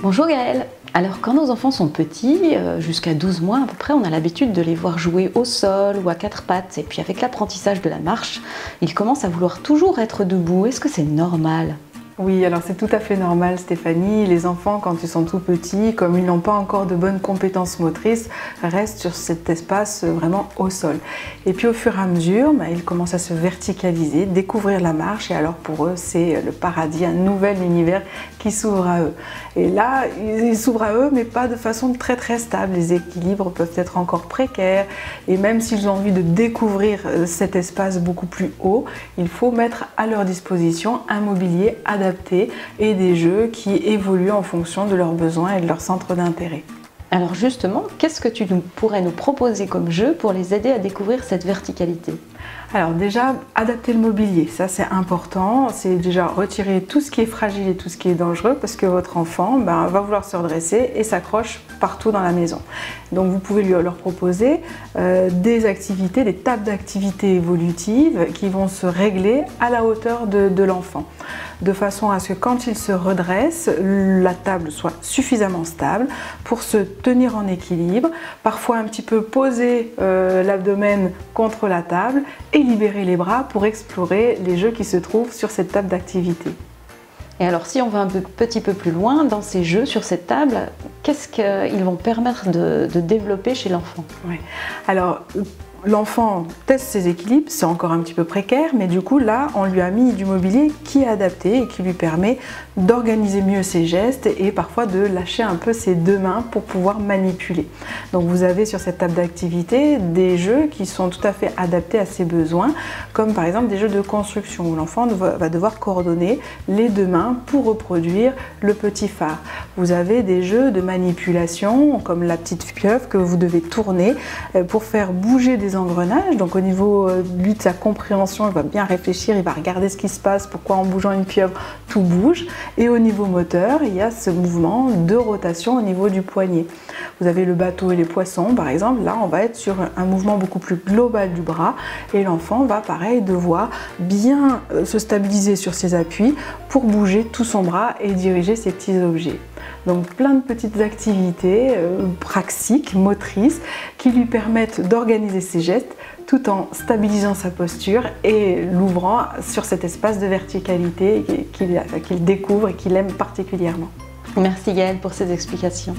Bonjour Gaëlle. Alors quand nos enfants sont petits, jusqu'à 12 mois à peu près, on a l'habitude de les voir jouer au sol ou à quatre pattes. Et puis avec l'apprentissage de la marche, ils commencent à vouloir toujours être debout. Est-ce que c'est normal ? Oui, alors c'est tout à fait normal Stéphanie. Les enfants, quand ils sont tout petits, comme ils n'ont pas encore de bonnes compétences motrices, restent sur cet espace vraiment au sol. Et puis au fur et à mesure, ils commencent à se verticaliser, découvrir la marche, et alors pour eux, c'est le paradis, un nouvel univers qui s'ouvre à eux. Et là, il s'ouvre à eux, mais pas de façon très stable. Les équilibres peuvent être encore précaires, et même s'ils ont envie de découvrir cet espace beaucoup plus haut, il faut mettre à leur disposition un mobilier adapté et des jeux qui évoluent en fonction de leurs besoins et de leur centre d'intérêt. Alors justement, qu'est-ce que tu pourrais nous proposer comme jeu pour les aider à découvrir cette verticalité ? Alors déjà, adapter le mobilier, ça c'est important, c'est déjà retirer tout ce qui est fragile et tout ce qui est dangereux parce que votre enfant va vouloir se redresser et s'accroche partout dans la maison. Donc vous pouvez leur proposer des activités, des tables d'activités évolutives qui vont se régler à la hauteur de l'enfant, de façon à ce que quand il se redresse, la table soit suffisamment stable pour se tenir en équilibre, parfois un petit peu poser l'abdomen contre la table et libérer les bras pour explorer les jeux qui se trouvent sur cette table d'activité. Et alors si on va un petit peu plus loin dans ces jeux sur cette table, qu'est-ce qu'ils vont permettre de développer chez l'enfant ? Oui. Alors, l'enfant teste ses équilibres, c'est encore un petit peu précaire, mais du coup là on lui a mis du mobilier qui est adapté et qui lui permet d'organiser mieux ses gestes et parfois de lâcher un peu ses deux mains pour pouvoir manipuler. Donc vous avez sur cette table d'activité des jeux qui sont tout à fait adaptés à ses besoins, comme par exemple des jeux de construction où l'enfant va devoir coordonner les deux mains pour reproduire le petit phare. Vous avez des jeux de manipulation comme la petite pieuvre que vous devez tourner pour faire bouger des engrenages. Donc au niveau de sa compréhension, il va bien réfléchir, il va regarder ce qui se passe, pourquoi en bougeant une pieuvre tout bouge. Et au niveau moteur, il y a ce mouvement de rotation au niveau du poignet. Vous avez le bateau et les poissons par exemple, là on va être sur un mouvement beaucoup plus global du bras et l'enfant va pareil devoir bien se stabiliser sur ses appuis pour bouger tout son bras et diriger ses petits objets. Donc plein de petites activités praxiques, motrices, qui lui permettent d'organiser ses gestes tout en stabilisant sa posture et l'ouvrant sur cet espace de verticalité qu'il découvre et qu'il aime particulièrement. Merci Gaëlle pour ces explications.